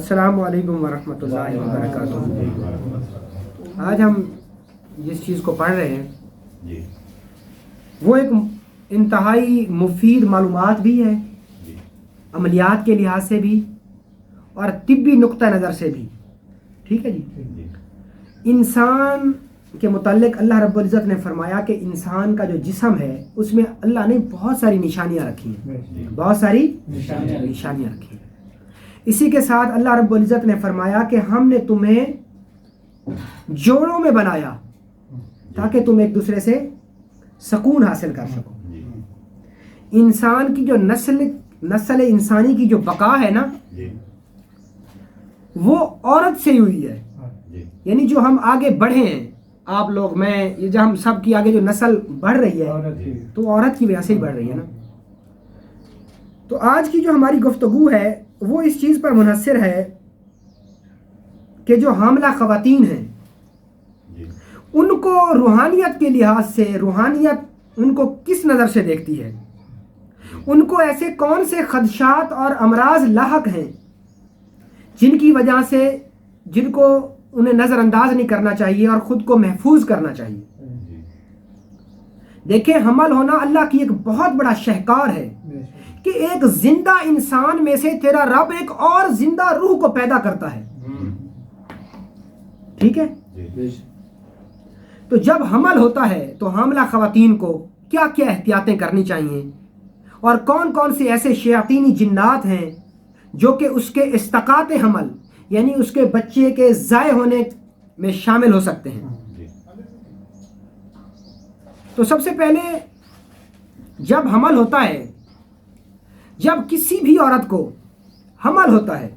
السلام علیکم ورحمۃ اللہ وبرکاتہ۔ آج ہم جس چیز کو پڑھ رہے ہیں وہ ایک انتہائی مفید معلومات بھی ہے، عملیات کے لحاظ سے بھی اور طبی نقطہ نظر سے بھی۔ ٹھیک ہے جی۔ انسان کے متعلق اللہ رب العزت نے فرمایا کہ انسان کا جو جسم ہے اس میں اللہ نے بہت ساری نشانیاں رکھی ہیں، بہت ساری نشانیاں رکھی ہیں۔ اسی کے ساتھ اللہ رب العزت نے فرمایا کہ ہم نے تمہیں جوڑوں میں بنایا تاکہ تم ایک دوسرے سے سکون حاصل کر سکو۔ انسان کی جو نسل انسانی کی جو بقا ہے نا وہ عورت سے ہوئی ہے، یعنی جو ہم آگے بڑھے ہیں، آپ لوگ، میں، یہ جو ہم سب کی آگے جو نسل بڑھ رہی ہے تو عورت کی وجہ سے ہی بڑھ رہی ہے نا۔ تو آج کی جو ہماری گفتگو ہے وہ اس چیز پر منحصر ہے کہ جو حاملہ خواتین ہیں ان کو روحانیت کے لحاظ سے روحانیت ان کو کس نظر سے دیکھتی ہے، ان کو ایسے کون سے خدشات اور امراض لاحق ہیں جن کی وجہ سے جن کو انہیں نظر انداز نہیں کرنا چاہیے اور خود کو محفوظ کرنا چاہیے۔ دیکھیں، حمل ہونا اللہ کی ایک بہت بڑا شہکار ہے کہ ایک زندہ انسان میں سے تیرا رب ایک اور زندہ روح کو پیدا کرتا ہے۔ ٹھیک ہے؟ تو جب حمل ہوتا ہے تو حاملہ خواتین کو کیا کیا احتیاطیں کرنی چاہیے اور کون کون سے ایسے شیاطینی جنات ہیں جو کہ اس کے استقاط حمل یعنی اس کے بچے کے ضائع ہونے میں شامل ہو سکتے ہیں۔ تو سب سے پہلے جب حمل ہوتا ہے، جب کسی بھی عورت کو حمل ہوتا ہے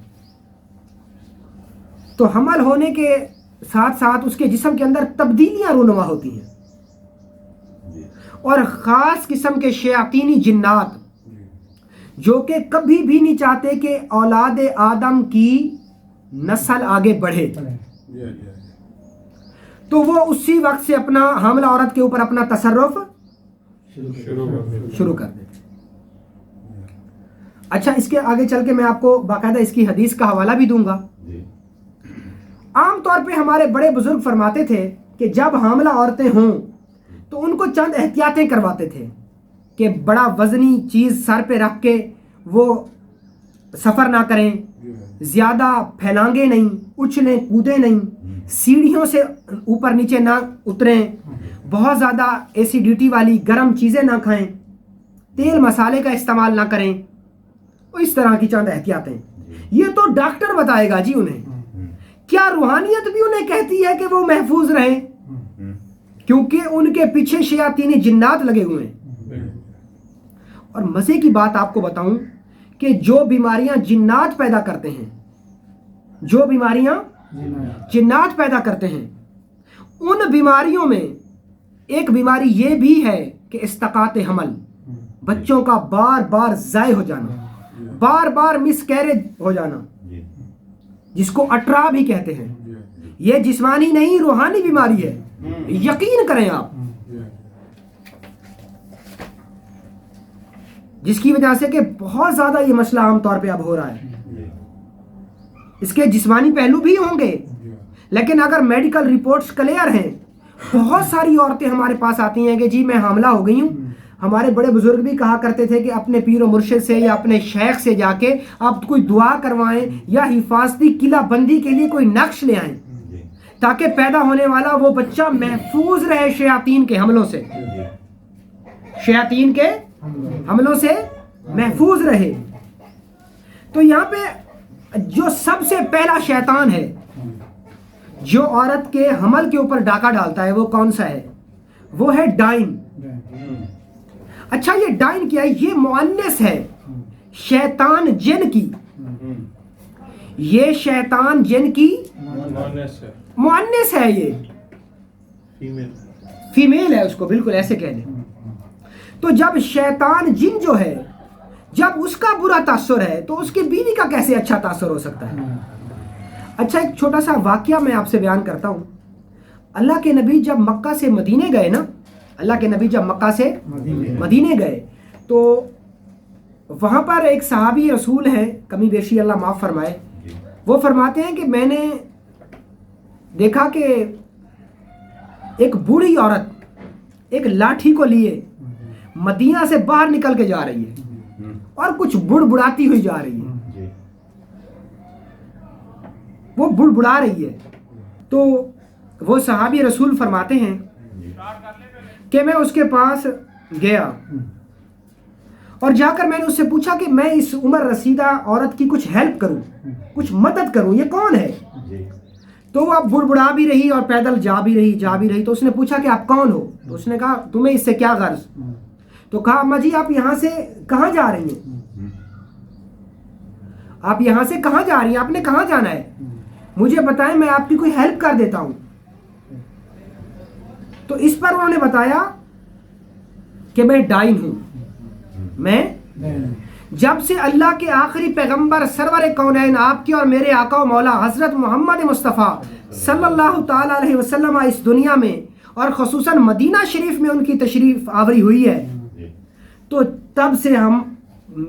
تو حمل ہونے کے ساتھ ساتھ اس کے جسم کے اندر تبدیلیاں رونما ہوتی ہیں اور خاص قسم کے شیاطینی جنات جو کہ کبھی بھی نہیں چاہتے کہ اولاد آدم کی نسل آگے بڑھے، تو وہ اسی وقت سے اپنا حاملہ عورت کے اوپر اپنا تصرف شروع کر دیتے۔ اچھا، اس کے آگے چل کے میں آپ کو باقاعدہ اس کی حدیث کا حوالہ بھی دوں گا۔ عام طور پہ ہمارے بڑے بزرگ فرماتے تھے کہ جب حاملہ عورتیں ہوں تو ان کو چند احتیاطیں کرواتے تھے کہ بڑا وزنی چیز سر پہ رکھ کے وہ سفر نہ کریں، زیادہ پھیلانگے نہیں، اچھلیں کودیں نہیں، سیڑھیوں سے اوپر نیچے نہ اتریں، بہت زیادہ ایسیڈیٹی والی گرم چیزیں نہ کھائیں، تیل مسالے کا استعمال نہ کریں، اس طرح کی چند احتیاطیں۔ یہ تو ڈاکٹر بتائے گا جی انہیں، کیا روحانیت بھی انہیں کہتی ہے کہ وہ محفوظ رہیں، کیونکہ ان کے پیچھے شیاطینی جنات لگے ہوئے ہیں۔ اور مزے کی بات آپ کو بتاؤں کہ جو بیماریاں جنات پیدا کرتے ہیں، جو بیماریاں جنات پیدا کرتے ہیں، ان بیماریوں میں ایک بیماری یہ بھی ہے کہ استقاط حمل، بچوں کا بار بار ضائع ہو جانا، بار بار مس کیریج ہو جانا، جس کو اٹرا بھی کہتے ہیں۔ یہ جسمانی نہیں، روحانی بیماری ہے، یقین کریں آپ، جس کی وجہ سے کہ بہت زیادہ یہ مسئلہ عام طور پہ اب ہو رہا ہے۔ اس کے جسمانی پہلو بھی ہوں گے، لیکن اگر میڈیکل رپورٹس کلیئر ہیں، بہت ساری عورتیں ہمارے پاس آتی ہیں کہ جی میں حاملہ ہو گئی ہوں۔ ہمارے بڑے بزرگ بھی کہا کرتے تھے کہ اپنے پیر و مرشد سے یا اپنے شیخ سے جا کے آپ کوئی دعا کروائیں یا حفاظتی قلعہ بندی کے لیے کوئی نقش لے آئیں تاکہ پیدا ہونے والا وہ بچہ محفوظ رہے شیاطین کے حملوں سے، شیاطین کے حملوں سے محفوظ رہے۔ تو یہاں پہ جو سب سے پہلا شیطان ہے جو عورت کے حمل کے اوپر ڈاکہ ڈالتا ہے وہ کون سا ہے؟ وہ ہے ڈائن۔ اچھا، یہ ڈائن کیا ہے؟ یہ مؤنث ہے، شیطان جن کی، یہ شیطان جن کی مؤنث ہے، یہ فیمیل ہے، اس کو بالکل ایسے کہہ لیں۔ تو جب شیطان جن جو ہے جب اس کا برا تاثر ہے تو اس کی بیوی کا کیسے اچھا تاثر ہو سکتا ہے؟ اچھا، ایک چھوٹا سا واقعہ میں آپ سے بیان کرتا ہوں۔ اللہ کے نبی جب مکہ سے مدینے گئے نا، اللہ کے نبی جب مکہ سے مدینے گئے تو وہاں پر ایک صحابی رسول ہیں، کمی بیشی اللہ معاف فرمائے، وہ فرماتے ہیں کہ میں نے دیکھا کہ ایک بوڑھی عورت ایک لاٹھی کو لیے مدینہ سے باہر نکل کے جا رہی ہے اور کچھ بڑبڑاتی ہوئی جا رہی ہے، وہ بڑبڑا رہی ہے. تو وہ صحابی رسول فرماتے ہیں کہ میں اس کے پاس گیا اور جا کر میں نے اس سے پوچھا کہ میں اس عمر رسیدہ عورت کی کچھ ہیلپ کروں، کچھ مدد کروں، یہ کون ہے؟ تو وہ اب بڑبڑا بھی رہی اور پیدل جا بھی رہی. تو اس نے پوچھا کہ آپ کون ہو؟ تو اس نے کہا تمہیں اس سے کیا غرض؟ تو کہا اماں جی آپ یہاں سے کہاں جا رہی ہیں؟ آپ یہاں سے کہاں جا رہی ہیں؟ آپ نے کہاں جانا ہے؟ مجھے بتائیں، میں آپ کی کوئی ہیلپ کر دیتا ہوں. تو اس پر انہوں نے بتایا کہ میں ڈائن ہوں. میں جب سے اللہ کے آخری پیغمبر سرور کونین آپ کے اور میرے آقا و مولا حضرت محمد مصطفیٰ صلی اللہ تعالی علیہ وسلم اس دنیا میں اور خصوصاً مدینہ شریف میں ان کی تشریف آوری ہوئی ہے، تو تب سے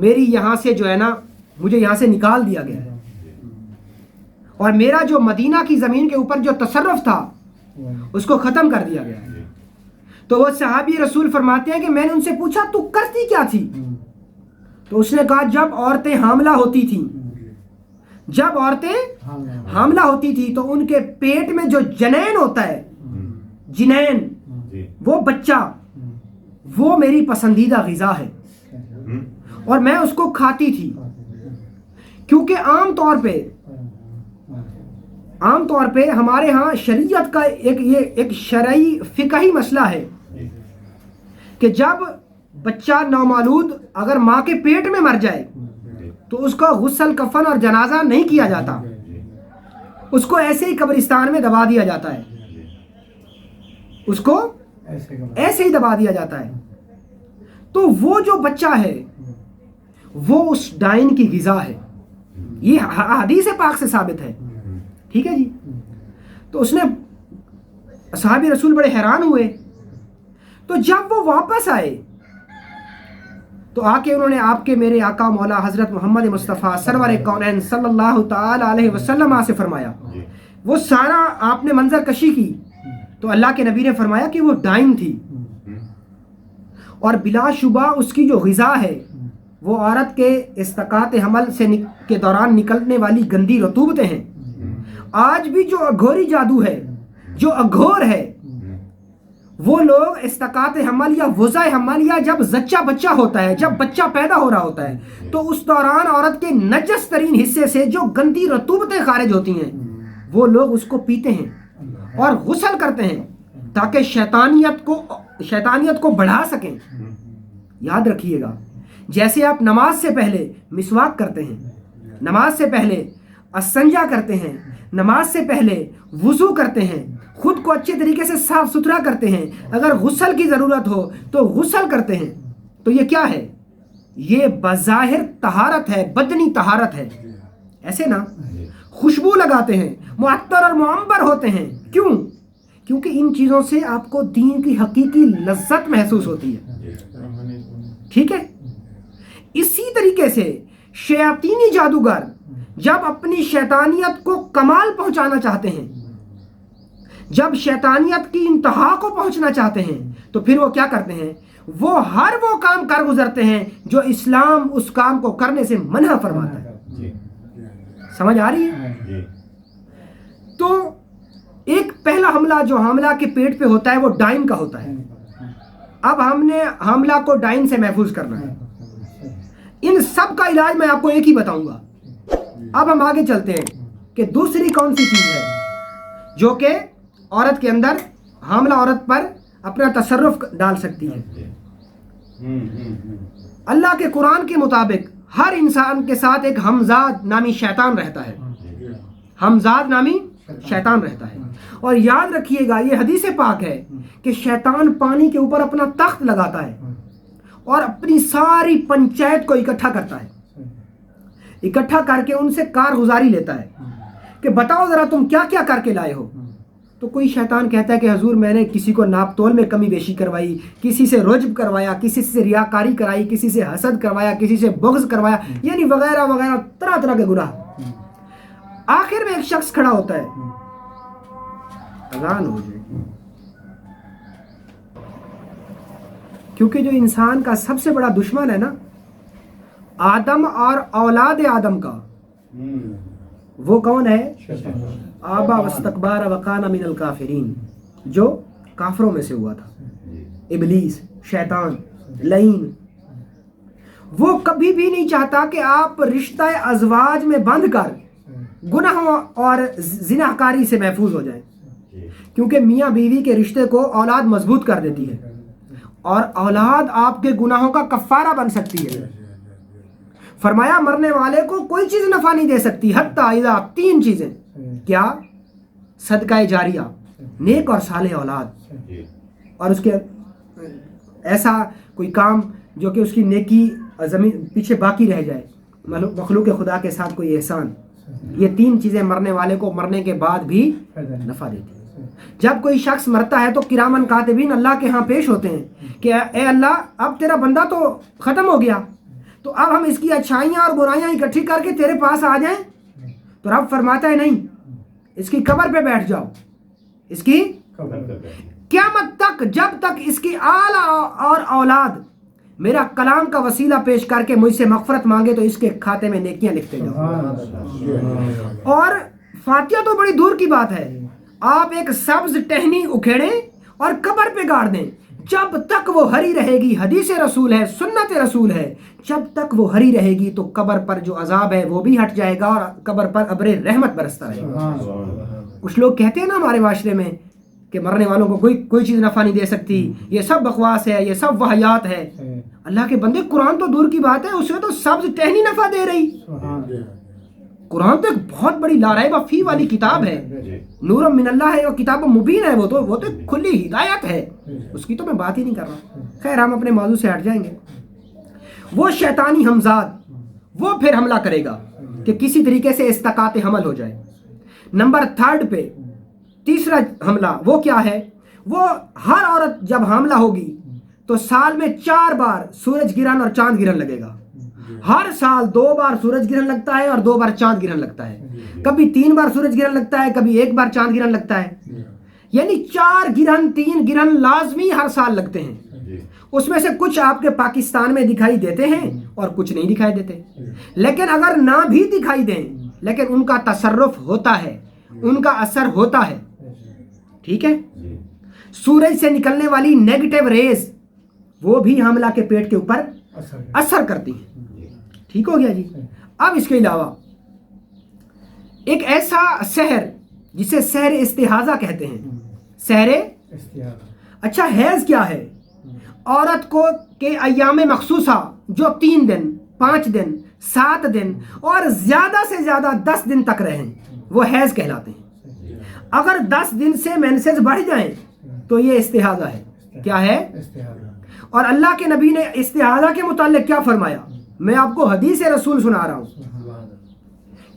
میری یہاں سے جو ہے نا، مجھے یہاں سے نکال دیا گیا ہے اور میرا جو مدینہ کی زمین کے اوپر جو تصرف تھا اس کو ختم کر دیا گیا ہے. تو وہ صحابی رسول فرماتے ہیں کہ میں نے ان سے پوچھا تو کرتی کیا تھی؟ تو اس نے کہا جب عورتیں حاملہ ہوتی تھی تو ان کے پیٹ میں جو جنین ہوتا ہے، جنین، وہ بچہ، وہ میری پسندیدہ غذا ہے اور میں اس کو کھاتی تھی، کیونکہ عام طور پہ ہمارے ہاں شریعت کا ایک شرعی فقہی مسئلہ ہے کہ جب بچہ نومولود اگر ماں کے پیٹ میں مر جائے تو اس کو غسل کفن اور جنازہ نہیں کیا جاتا، اس کو ایسے ہی قبرستان میں دبا دیا جاتا ہے، اس کو ایسے ہی دبا دیا جاتا ہے. تو وہ جو بچہ ہے وہ اس ڈائن کی غذا ہے، یہ حدیث پاک سے ثابت ہے. ٹھیک ہے جی. تو اس نے صحابی رسول بڑے حیران ہوئے. تو جب وہ واپس آئے تو آ کے انہوں نے آپ کے میرے آقا مولا حضرت محمد مصطفیٰ سرور کونین صلی اللہ تعالی علیہ وسلم سے فرمایا، وہ سارا آپ نے منظر کشی کی تو اللہ کے نبی نے فرمایا کہ وہ ڈائن تھی اور بلا شبہ اس کی جو غذا ہے وہ عورت کے استقاط حمل کے دوران نکلنے والی گندی رطوبتیں ہیں. آج بھی جو اگھوری جادو ہے، جو اگھور ہے، وہ لوگ استقاط حمل یا وضع حمل یا جب زچہ بچہ ہوتا ہے، جب بچہ پیدا ہو رہا ہوتا ہے تو اس دوران عورت کے نجس ترین حصے سے جو گندی رطوبتیں خارج ہوتی ہیں وہ لوگ اس کو پیتے ہیں اور غسل کرتے ہیں تاکہ شیطانیت کو بڑھا سکیں. یاد رکھیے گا، جیسے آپ نماز سے پہلے مسواک کرتے ہیں، نماز سے پہلے استنجا کرتے ہیں، نماز سے پہلے وضو کرتے ہیں، خود کو اچھے طریقے سے صاف ستھرا کرتے ہیں، اگر غسل کی ضرورت ہو تو غسل کرتے ہیں، تو یہ کیا ہے؟ یہ بظاہر طہارت ہے، بدنی طہارت ہے. ایسے نا خوشبو لگاتے ہیں، معطر اور معمبر ہوتے ہیں. کیوں؟ کیونکہ ان چیزوں سے آپ کو دین کی حقیقی لذت محسوس ہوتی ہے. ٹھیک ہے. اسی طریقے سے شیاطینی جادوگر جب اپنی شیطانیت کو کمال پہنچانا چاہتے ہیں، جب شیطانیت کی انتہا کو پہنچنا چاہتے ہیں تو پھر وہ کیا کرتے ہیں؟ وہ کام کر گزرتے ہیں جو اسلام اس کام کو کرنے سے منع فرماتا ہے. سمجھ آ رہی ہے؟ تو ایک پہلا حملہ کے پیٹ پہ ہوتا ہے وہ ڈائن کا ہوتا ہے. اب ہم نے حملہ کو ڈائن سے محفوظ کرنا ہے. ان سب کا علاج میں آپ کو ایک ہی بتاؤں گا. اب ہم آگے چلتے ہیں کہ دوسری کون سی چیز ہے جو کہ عورت کے اندر، حاملہ عورت پر اپنا تصرف ڈال سکتی ہے. اللہ کے قرآن کے مطابق ہر انسان کے ساتھ ایک ہمزاد نامی شیطان رہتا ہے. ہمزاد نامی شیطان رہتا ہے. اور یاد رکھیے گا، یہ حدیث پاک ہے کہ شیطان پانی کے اوپر اپنا تخت لگاتا ہے اور اپنی ساری پنچایت کو اکٹھا کرتا ہے، اکٹھا کر کے ان سے کارگزاری لیتا ہے کہ بتاؤ ذرا تم کیا کیا کر کے لائے ہو. تو کوئی شیطان کہتا ہے کہ حضور میں نے کسی کو ناپ تول میں کمی بیشی کروائی، کسی سے رجب کروایا، کسی سے ریاکاری کرائی، کسی سے حسد کروایا، کسی سے بغض کروایا، یعنی وغیرہ وغیرہ طرح طرح کے گناہ. آخر میں ایک شخص کھڑا ہوتا ہے, اذان ہو جائے, کیونکہ جو انسان کا سب سے بڑا دشمن ہے نا آدم اور اولاد آدم کا, وہ کون ہے؟ آبا واستکبار وکان من الکافرین, جو کافروں میں سے ہوا تھا, ابلیس, شیطان, لعین. وہ کبھی بھی نہیں چاہتا کہ آپ رشتہ ازواج میں بندھ کر گناہوں اور زناکاری سے محفوظ ہو جائیں, کیونکہ میاں بیوی کے رشتے کو اولاد مضبوط کر دیتی ہے, اور اولاد آپ کے گناہوں کا کفارہ بن سکتی ہے. فرمایا مرنے والے کو کوئی چیز نفع نہیں دے سکتی حتیٰ اذا, 3 چیزیں, کیا؟ صدقہ جاریہ, نیک اور صالح اولاد, اور اس کے ایسا کوئی کام جو کہ اس کی نیکی زمین پیچھے باقی رہ جائے, مخلوق خدا کے ساتھ کوئی احسان. یہ 3 چیزیں مرنے والے کو مرنے کے بعد بھی نفع دیتی ہیں. جب کوئی شخص مرتا ہے تو کرامن کاتبین اللہ کے ہاں پیش ہوتے ہیں کہ اے اللہ اب تیرا بندہ تو ختم ہو گیا, تو اب ہم اس کی اچھائیاں اور برائیاں اکٹھی کر کے تیرے پاس آ جائیں. تو رب فرماتا ہے نہیں, اس کی قبر پہ بیٹھ جاؤ, اس کی قیامت تک, جب تک اس کی آل اور اولاد میرا کلام کا وسیلہ پیش کر کے مجھ سے مغفرت مانگے تو اس کے کھاتے میں نیکیاں لکھتے جاؤ. اور فاتحہ تو بڑی دور کی بات ہے, آپ ایک سبز ٹہنی اکھیڑیں اور قبر پہ گاڑ دیں, جب تک وہ ہری رہے گی, حدیث رسول ہے, سنت رسول ہے, جب تک وہ ہری رہے گی تو قبر پر جو عذاب ہے وہ بھی ہٹ جائے گا اور قبر پر ابر رحمت برستا رہے گا. کچھ لوگ کہتے ہیں نا ہمارے معاشرے میں کہ مرنے والوں کو کوئی چیز نفع نہیں دے سکتی, یہ سب بکواس ہے, یہ سب وحیات ہے. اللہ کے بندے, قرآن تو دور کی بات ہے, اس میں تو سبز ٹہنی نفع دے رہی. قرآن تو ایک بہت بڑی لا ریب فیہ والی کتاب ہے, نور من اللہ ہے, وہ کتاب مبین ہے, وہ تو کھلی ہدایت ہے, اس کی تو میں بات ہی نہیں کر رہا. خیر ہم اپنے موضوع سے ہٹ جائیں گے. وہ شیطانی ہمزاد وہ پھر حملہ کرے گا کہ کسی طریقے سے استقاط حمل ہو جائے. نمبر 3 پہ تیسرا حملہ وہ کیا ہے؟ وہ ہر عورت جب حاملہ ہوگی تو سال میں 4 بار سورج گرہن اور چاند گرہن لگے گا. ہر سال 2 بار سورج گرہن لگتا ہے اور 2 بار چاند گرہن لگتا ہے. کبھی 3 بار سورج گرہن لگتا ہے, کبھی 1 بار چاند گرہن لگتا ہے. یعنی 4 گرہن 3 گرہن لازمی ہر سال لگتے ہیں. اس میں سے کچھ آپ کے پاکستان میں دکھائی دیتے ہیں اور کچھ نہیں دکھائی دیتے. لیکن اگر نہ بھی دکھائی دیں لیکن ان کا تصرف ہوتا ہے, ان کا اثر ہوتا ہے. ٹھیک ہے. سورج سے نکلنے والی نیگیٹو ریز وہ بھی حاملہ کے پیٹ کے اوپر اثر کرتی ہیں. ٹھیک ہو گیا جی. اب اس کے علاوہ ایک ایسا سحر جسے سحر استحاضہ کہتے ہیں. سحر اچھا, حیض کیا ہے؟ عورت کو کے ایام مخصوصہ جو 3 دن 5 دن 7 دن اور زیادہ سے زیادہ 10 دن تک رہیں وہ حیض کہلاتے ہیں. اگر 10 دن سے مینسز بڑھ جائیں تو یہ استحاضہ ہے. کیا ہے؟ اور اللہ کے نبی نے استحاضہ کے متعلق کیا فرمایا؟ میں آپ کو حدیث رسول سنا رہا ہوں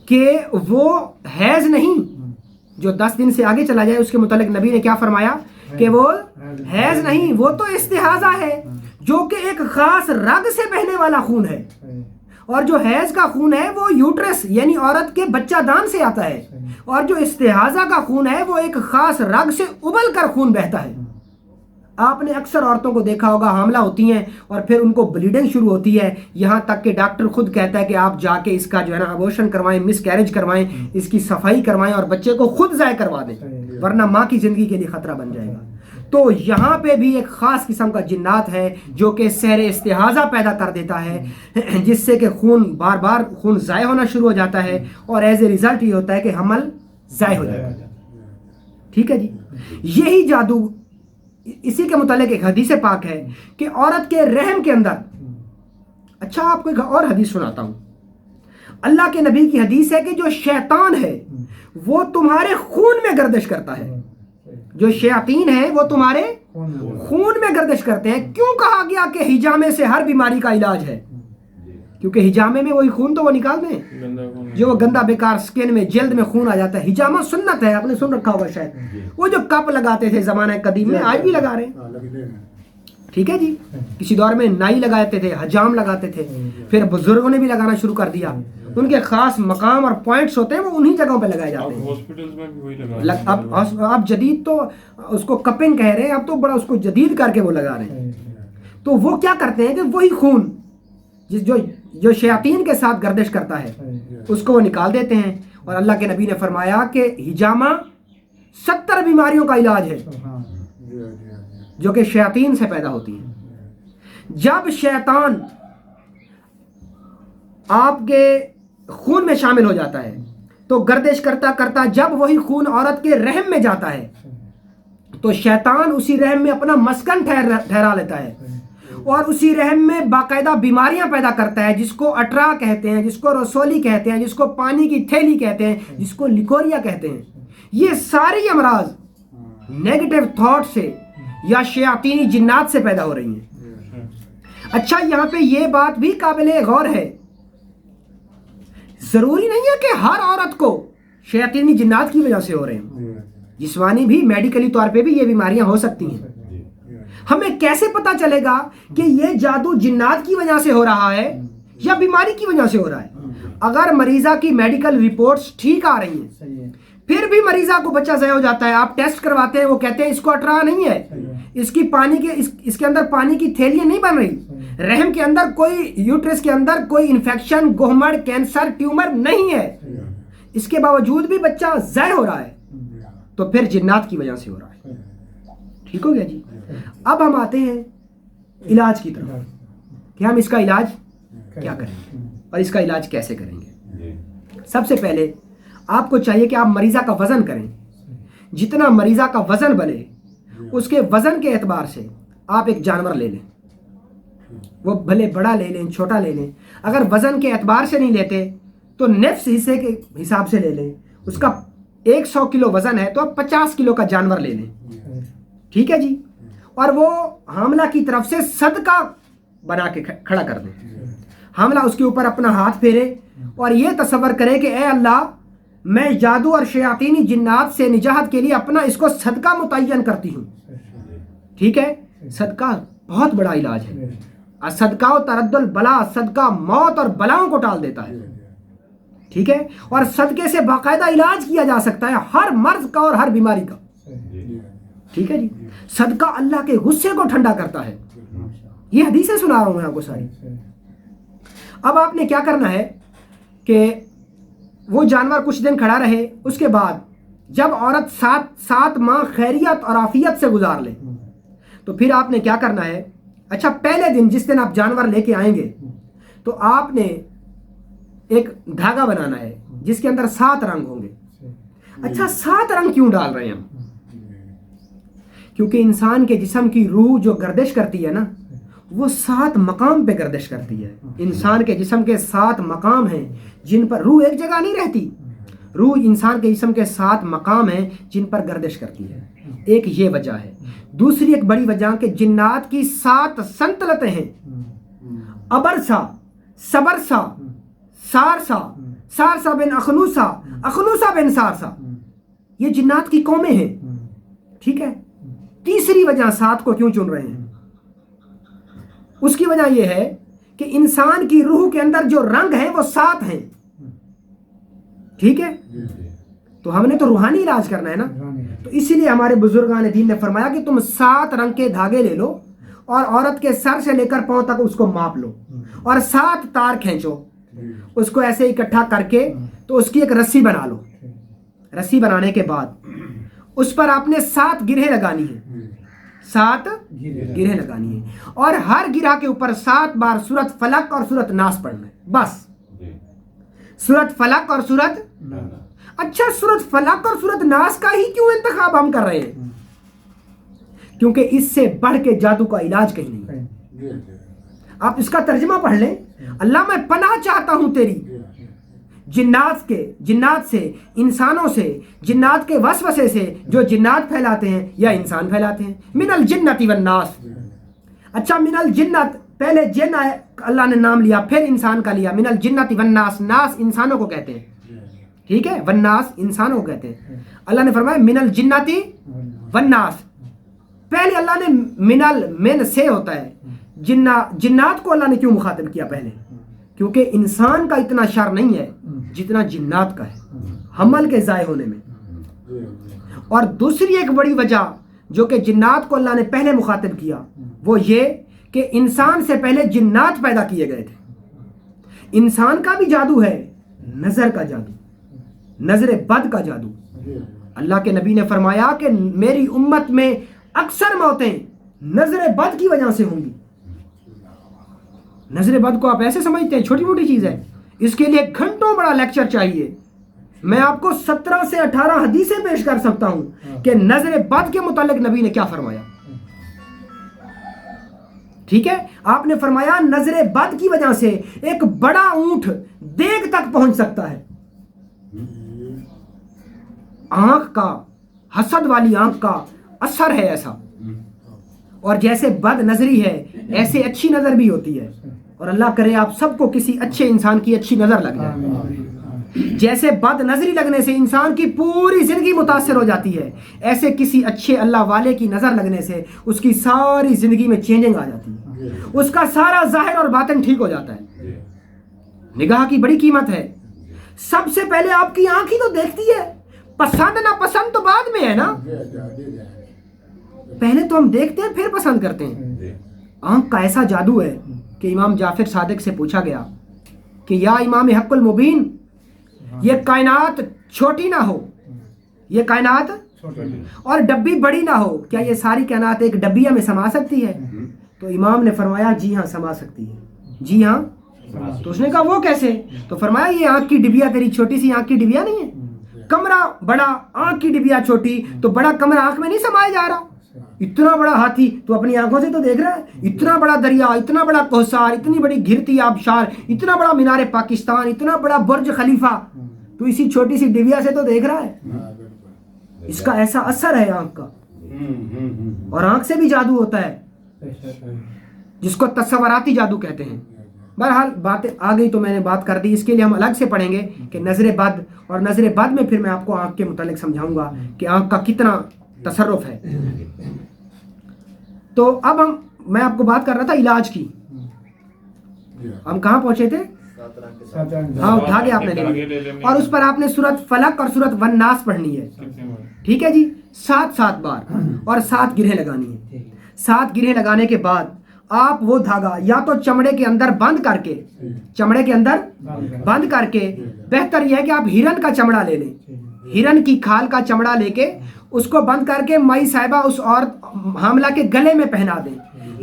کہ وہ حیض نہیں جو 10 دن سے آگے چلا جائے, اس کے متعلق نبی نے کیا فرمایا کہ وہ حیض نہیں, وہ تو استحاضہ ہے جو کہ ایک خاص رگ سے بہنے والا خون ہے. اور جو حیض کا خون ہے وہ یوٹرس یعنی عورت کے بچہ دان سے آتا ہے, اور جو استحاضہ کا خون ہے وہ ایک خاص رگ سے ابل کر خون بہتا ہے. آپ نے اکثر عورتوں کو دیکھا ہوگا حاملہ ہوتی ہیں اور پھر ان کو بلیڈنگ شروع ہوتی ہے, یہاں تک کہ ڈاکٹر خود کہتا ہے کہ آپ جا کے اس کا جو ہے نا ابورشن کروائیں, مس کیریج کروائیں, اس کی صفائی کروائیں اور بچے کو خود ضائع کروا دیں, ورنہ ماں کی زندگی کے لیے خطرہ بن جائے گا. تو یہاں پہ بھی ایک خاص قسم کا جنات ہے جو کہ سحر استحاضہ پیدا کر دیتا ہے, جس سے کہ خون بار بار خون ضائع ہونا شروع ہو جاتا ہے اور ایز اے ریزلٹ یہ ہوتا ہے کہ حمل ضائع ہو جاتا ہے. ٹھیک ہے جی. یہی جادو, اسی کے متعلق ایک حدیث پاک ہے کہ عورت کے رحم کے اندر, اچھا آپ کو ایک اور حدیث سناتا ہوں. اللہ کے نبی کی حدیث ہے کہ جو شیطان ہے وہ تمہارے خون میں گردش کرتا ہے. جو شیاطین ہیں وہ تمہارے خون میں گردش کرتے ہیں. کیوں کہا گیا کہ ہجامے سے ہر بیماری کا علاج ہے؟ کیونکہ ہجامے میں وہی خون تو وہ نکالتے ہیں جو وہ گندا بیکار سکن میں جلد میں خون آ جاتا ہے. ہجامہ سنت ہے, آپ نے سن رکھا ہوگا شاید, وہ جو کپ لگاتے تھے زمانہ قدیم میں, آج بھی لگا رہے ہیں. ٹھیک ہے جی. کسی دور میں نائی لگاتے تھے, حجام لگاتے تھے, پھر بزرگوں نے بھی لگانا شروع کر دیا. ان کے خاص مقام اور پوائنٹس ہوتے ہیں, وہ انہی جگہوں پہ لگائے جاتے ہیں. ہاسپٹلز میں بھی وہی لگا, اب جدید تو اس کو کپنگ کہہ رہے ہیں, اب تو بڑا اس کو جدید کر کے وہ لگا رہے ہیں. تو وہ کیا کرتے ہیں کہ وہی خون جو شیاطین کے ساتھ گردش کرتا ہے اس کو وہ نکال دیتے ہیں. اور اللہ کے نبی نے فرمایا کہ حجامہ 70 بیماریوں کا علاج ہے جو کہ شیاطین سے پیدا ہوتی ہیں. جب شیطان آپ کے خون میں شامل ہو جاتا ہے تو گردش کرتا کرتا جب وہی خون عورت کے رحم میں جاتا ہے تو شیطان اسی رحم میں اپنا مسکن ٹھہرا لیتا ہے اور اسی رحم میں باقاعدہ بیماریاں پیدا کرتا ہے, جس کو اٹرا کہتے ہیں, جس کو رسولی کہتے ہیں, جس کو پانی کی تھیلی کہتے ہیں, جس کو لیکوریا کہتے ہیں. یہ ساری امراض نیگیٹو تھاٹ سے یا شیاطینی جنات سے پیدا ہو رہی ہیں. اچھا, یہاں پہ یہ بات بھی قابل غور ہے, ضروری نہیں ہے کہ ہر عورت کو شیاطینی جنات کی وجہ سے ہو رہے ہیں. جسمانی بھی, میڈیکلی طور پہ بھی یہ بیماریاں ہو سکتی ہیں. ہمیں کیسے پتا چلے گا کہ یہ جادو جنات کی وجہ سے ہو رہا ہے یا بیماری کی وجہ سے ہو رہا ہے؟ اگر مریضہ کی میڈیکل رپورٹس ٹھیک آ رہی ہیں پھر بھی مریضہ کو بچہ ضائع ہو جاتا ہے, آپ ٹیسٹ کرواتے ہیں, وہ کہتے ہیں اس کو اٹرا نہیں ہے, اس کے اندر پانی کی تھیلیاں نہیں بن رہی, رحم کے اندر کوئی, یوٹرس کے اندر کوئی انفیکشن, گہمڑ, کینسر, ٹیومر نہیں ہے, اس کے باوجود بھی بچہ ضائع ہو رہا ہے, تو پھر جنات کی وجہ سے ہو رہا ہے. ٹھیک ہو گیا جی. اب ہم آتے ہیں علاج کی طرف کہ ہم اس کا علاج کیا کریں گے اور اس کا علاج کیسے کریں گے. سب سے پہلے آپ کو چاہیے کہ آپ مریضہ کا وزن کریں. جتنا مریضہ کا وزن بنے اس کے وزن کے اعتبار سے آپ ایک جانور لے لیں, وہ بھلے بڑا لے لیں, چھوٹا لے لیں. اگر وزن کے اعتبار سے نہیں لیتے تو نفس حصے کے حساب سے لے لیں. اس کا 100 کلو وزن ہے تو آپ 50 کلو کا جانور لے لیں. ٹھیک ہے جی. اور وہ حاملہ کی طرف سے صدقہ بنا کے کھڑا کر دیں. حاملہ اس کے اوپر اپنا ہاتھ پھیرے اور یہ تصور کرے کہ اے اللہ, میں جادو اور شیاطینی جنات سے نجات کے لیے اپنا اس کو صدقہ متعین کرتی ہوں. ٹھیک ہے. صدقہ بہت بڑا علاج ہے. صدقہ و ترد البلا, صدقہ موت اور بلاؤں کو ٹال دیتا ہے. ٹھیک ہے. اور صدقے سے باقاعدہ علاج کیا جا سکتا ہے ہر مرض کا اور ہر بیماری کا. ٹھیک ہے جی. صدقہ اللہ کے غصے کو ٹھنڈا کرتا ہے. یہ حدیثیں سنا رہا ہوں میں آپ کو ساری. اب آپ نے کیا کرنا ہے کہ وہ جانور کچھ دن کھڑا رہے, اس کے بعد جب عورت 7 ماہ خیریت اور عافیت سے گزار لے تو پھر آپ نے کیا کرنا ہے. اچھا, پہلے دن جس دن آپ جانور لے کے آئیں گے تو آپ نے ایک دھاگا بنانا ہے جس کے اندر 7 رنگ ہوں گے. اچھا, 7 رنگ کیوں ڈال رہے ہیں ہم؟ کیونکہ انسان کے جسم کی روح جو گردش کرتی ہے نا, وہ 7 مقام پہ گردش کرتی ہے. انسان کے جسم کے 7 مقام ہیں جن پر روح ایک جگہ نہیں رہتی. روح انسان کے جسم کے 7 مقام ہیں جن پر گردش کرتی ہے. ایک یہ وجہ ہے. دوسری ایک بڑی وجہ کہ جنات کی 7 سنتلتیں ہیں. ابرسا, صبرسا, سارسا, سارسا بن اخنوسا, اخنوسا بن سارسا, یہ جنات کی قومیں ہیں. ٹھیک ہے. تیسری وجہ 7 کو کیوں چن رہے ہیں, اس کی وجہ یہ ہے کہ انسان کی روح کے اندر جو رنگ ہیں وہ 7 ہیں. ٹھیک ہے. تو ہم نے تو روحانی علاج کرنا ہے نا, تو اسی لیے ہمارے بزرگان دین نے فرمایا کہ تم 7 رنگ کے دھاگے لے لو اور عورت کے سر سے لے کر پاؤں تک اس کو ماپ لو اور 7 تار کھینچو, اس کو ایسے اکٹھا کر کے تو اس کی ایک رسی بنا لو. رسی بنانے کے بعد اس پر آپ نے 7 گرہیں لگانی ہیں. 7 گرہیں لگانی ہیں اور ہر گرہ کے اوپر 7 بار سورت فلق اور سورت ناس پڑھنا ہے. بس سورت فلق اور سورت. اچھا, سورت فلق اور سورت ناس کا ہی کیوں انتخاب ہم کر رہے ہیں؟ کیونکہ اس سے بڑھ کے جادو کا علاج کہیں نہیں. آپ اس کا ترجمہ پڑھ لیں. اللہ, میں پناہ چاہتا ہوں تیری جنات سے, انسانوں سے, جنات کے وسوسے سے جو جنات پھیلاتے ہیں یا انسان پھیلاتے ہیں. من الجنت والناس. اچھا, من الجنت پہلے جن آئے, اللہ نے نام لیا, پھر انسان کا لیا. من الجنت والناس, ناس انسانوں کو کہتے ہیں. ٹھیک ہے. والناس انسانوں کو کہتے ہیں. اللہ نے فرمایا من الجنت والناس. پہلے اللہ نے من سے ہوتا ہے، جنات کو اللہ نے کیوں مخاطب کیا پہلے؟ کیونکہ انسان کا اتنا شر نہیں ہے جتنا جنات کا ہے حمل کے ضائع ہونے میں۔ اور دوسری ایک بڑی وجہ جو کہ جنات کو اللہ نے پہلے مخاطب کیا وہ یہ کہ انسان سے پہلے جنات پیدا کیے گئے تھے۔ انسان کا بھی جادو ہے، نظر کا جادو، نظر بد کا جادو۔ اللہ کے نبی نے فرمایا کہ میری امت میں اکثر موتیں نظر بد کی وجہ سے ہوں گی۔ نظر بد کو آپ ایسے سمجھتے ہیں چھوٹی موٹی چیز ہے، اس کے لیے گھنٹوں بڑا لیکچر چاہیے۔ میں آپ کو 17 سے 18 حدیثیں پیش کر سکتا ہوں کہ نظر بد کے متعلق نبی نے کیا فرمایا۔ ٹھیک ہے، آپ نے فرمایا نظر بد کی وجہ سے ایک بڑا اونٹ دیگ تک پہنچ سکتا ہے۔ آنکھ کا، حسد والی آنکھ کا اثر ہے ایسا، اور جیسے بد نظری ہے ایسے اچھی نظر بھی ہوتی ہے، اور اللہ کرے آپ سب کو کسی اچھے انسان کی اچھی نظر لگ جائے۔ جیسے بد نظری لگنے سے انسان کی پوری زندگی متاثر ہو جاتی ہے، ایسے کسی اچھے اللہ والے کی نظر لگنے سے اس کی ساری زندگی میں چینجنگ آ جاتی ہے، اس کا سارا ظاہر اور باطن ٹھیک ہو جاتا ہے۔ نگاہ کی بڑی قیمت ہے۔ سب سے پہلے آپ کی آنکھ ہی تو دیکھتی ہے، پسند نہ پسند تو بعد میں ہے نا، پہلے تو ہم دیکھتے ہیں پھر پسند کرتے ہیں۔ آنکھ کا ایسا جادو ہے کہ امام جعفر صادق سے پوچھا گیا کہ یا امام حق المبین، یہ کائنات چھوٹی نہ ہو، یہ کائنات اور ڈبی بڑی نہ ہو، کیا یہ ساری کائنات ایک ڈبیا میں سما سکتی ہے؟ تو امام نے فرمایا جی ہاں سما سکتی ہے، جی ہاں۔ تو اس نے کہا وہ کیسے؟ تو فرمایا یہ آنکھ کی ڈبیا تیری چھوٹی سی آنکھ کی ڈبیا نہیں ہے، کمرہ بڑا آنکھ کی ڈبیا چھوٹی، تو بڑا کمرہ آنکھ میں نہیں سمایا جا رہا۔ اتنا بڑا ہاتھی تو اپنی آنکھوں سے تو دیکھ رہا ہے، اتنا بڑا دریا، اتنا بڑا کوثر، اتنی بڑی گھرتی آبشار، اتنا بڑا مینار پاکستان، اتنا بڑا برج خلیفہ، تو اسی چھوٹی سی ڈبیا سے تو دیکھ رہا ہے۔ اس کا ایسا اثر ہے آنکھ کا، اور آنکھ سے بھی جادو ہوتا ہے جس کو تصوراتی جادو کہتے ہیں۔ بہرحال بات آ گئی تو میں نے بات کر دی، اس کے لیے ہم الگ سے پڑھیں گے کہ نظر بد، اور نظر بد میں پھر میں آپ کو آنکھ کے متعلق سمجھاؤں گا کہ آنکھ کا کتنا تصرف ہے۔ تو اب میں آپ کو بات کر رہا تھا علاج کی، ہم کہاں پہنچے تھے؟ ہاں اٹھا کے آپ نے، اور اس پر آپ نے سورۃ فلق اور سورۃ والناس پڑھنی ہے، ٹھیک ہے جی، 7 بار، اور 7 گرہیں لگانی ہے۔ 7 گرہیں لگانے کے بعد آپ وہ دھاگا یا تو چمڑے کے اندر بند کر کے، چمڑے کے اندر بند کر کے، بہتر یہ ہے کہ آپ ہرن کا چمڑا لے لیں، ہرن کی کھال کا چمڑا لے کے اس کو بند کر کے مائی صاحبہ اس عورت حاملہ کے گلے میں پہنا دیں،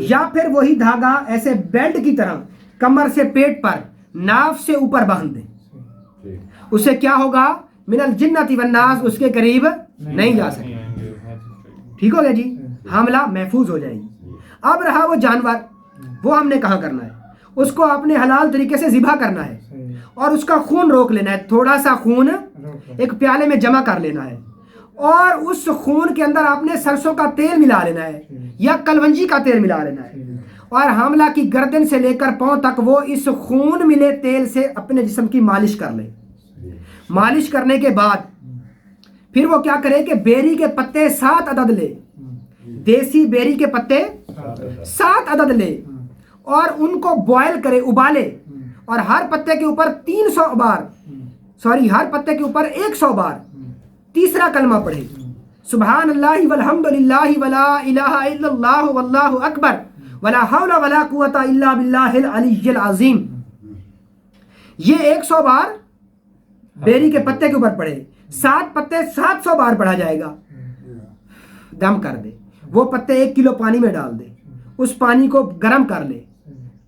یا پھر وہی دھاگا ایسے بیلٹ کی طرح کمر سے پیٹ پر ناف سے اوپر باندھ دیں۔ اس سے کیا ہوگا؟ من الجنۃ والناس اس کے قریب نہیں جا سکے۔ ٹھیک ہو گیا جی، حاملہ محفوظ ہو جائے گی۔ اب رہا وہ جانور، وہ ہم نے کہاں کرنا ہے؟ اس کو آپ نے حلال طریقے سے ذبح کرنا ہے، اور اس کا خون روک لینا ہے، تھوڑا سا خون ایک پیالے میں جمع کر لینا ہے، اور اس خون کے اندر آپ نے سرسوں کا تیل ملا لینا ہے یا کلونجی کا تیل ملا لینا ہے، اور حاملہ کی گردن سے لے کر پاؤں تک وہ اس خون ملے تیل سے اپنے جسم کی مالش کر لے۔ مالش کرنے کے بعد پھر وہ کیا کرے کہ بیری کے پتے 7 عدد لے، دیسی بیری کے پتے 7 عدد لے، اور ان کو بوائل کرے، ابالے، اور ہر پتے کے اوپر 300 بار، ہر پتے کے اوپر 100 بار تیسرا کلمہ پڑھے، سبحان اللہ والحمد للہ ولا الہ الا اللہ واللہ اکبر ولا حول ولا قوت الا باللہ العلی العظیم۔ یہ 100 بار بیری کے پتے کے اوپر پڑھے، 7 پتے 700 بار پڑھا جائے گا۔ دم کر دے، وہ پتے 1 کلو پانی میں ڈال دے، اس پانی کو گرم کر لے،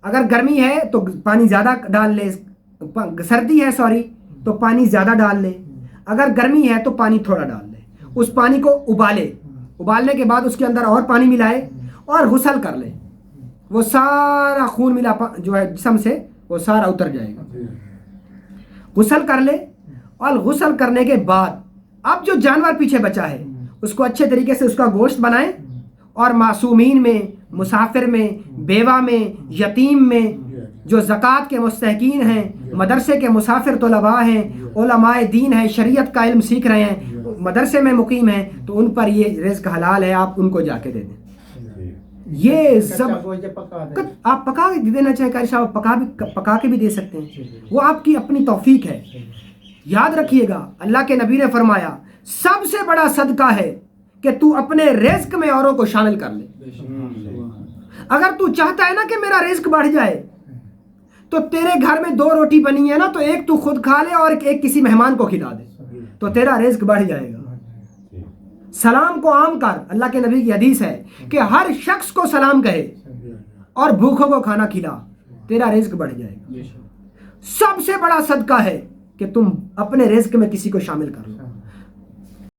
اگر گرمی ہے تو پانی زیادہ ڈال لے، سردی ہے تو پانی زیادہ ڈال لے، اگر گرمی ہے تو پانی تھوڑا ڈال لے، اس پانی کو ابالے، ابالنے کے بعد اس کے اندر اور پانی ملائے اور غسل کر لے، وہ سارا خون ملا جو ہے جسم سے وہ سارا اتر جائے گا۔ غسل کر لے، اور غسل کرنے کے بعد اب جو جانور پیچھے بچا ہے اس کو اچھے طریقے سے اس کا گوشت بنائیں، اور معصومین میں، مسافر میں، بیوہ میں، یتیم میں، جو زکوٰۃ کے مستحقین ہیں، مدرسے کے مسافر طلباء ہیں، علماء دین ہیں، شریعت کا علم سیکھ رہے ہیں، مدرسے میں مقیم ہیں، تو ان پر یہ رزق حلال ہے، آپ ان کو جا کے دے دیں۔ یہ کچا گوشت پکا دیں. آپ پکا کے دینا چاہیں قاری صاحب پکا کے بھی دے سکتے ہیں، وہ آپ کی اپنی توفیق ہے. یاد رکھیے گا اللہ کے نبی نے فرمایا سب سے بڑا صدقہ ہے کہ تو اپنے رزق میں اوروں کو شامل کر لے. اگر تو چاہتا ہے نا کہ میرا رزق بڑھ جائے تو تیرے گھر میں 2 روٹی بنی ہے نا تو ایک تو خود کھا لے اور ایک کسی مہمان کو کھلا دے تو تیرا رزق بڑھ جائے گا. سلام کو عام کر. اللہ کے نبی کی حدیث ہے کہ ہر شخص کو سلام کہے اور بھوکوں کو کھانا کھلا، تیرا رزق بڑھ جائے گا. سب سے بڑا صدقہ ہے کہ تم اپنے رزق میں کسی کو شامل کر لو.